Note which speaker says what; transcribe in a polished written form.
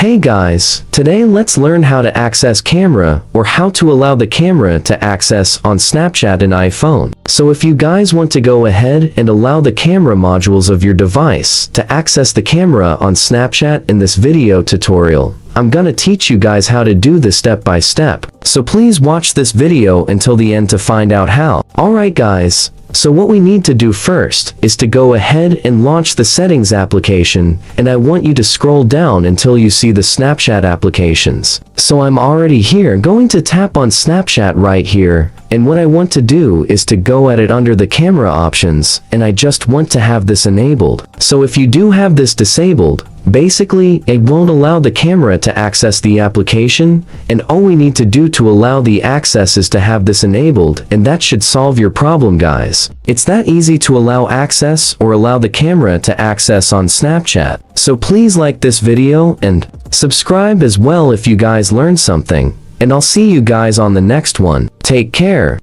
Speaker 1: Hey guys, today let's learn how to access camera or how to allow the camera to access on Snapchat and iPhone. So if you guys want to go ahead and allow the camera modules of your device to access the camera on Snapchat in this video tutorial, I'm gonna teach you guys how to do this step by step. So please watch this video until the end to find out how. Alright guys, so what we need to do first is to go ahead and launch the settings application, and I want you to scroll down until you see the Snapchat applications. So I'm already here, going to tap on Snapchat right here, and what I want to do is to go at it under the camera options, and I just want to have this enabled. So if you do have this disabled, basically, it won't allow the camera to access the application, and all we need to do to allow the access is to have this enabled, and that should solve your problem, guys. It's that easy to allow access or allow the camera to access on Snapchat. So please like this video and subscribe as well if you guys learned something, and I'll see you guys on the next one. Take care.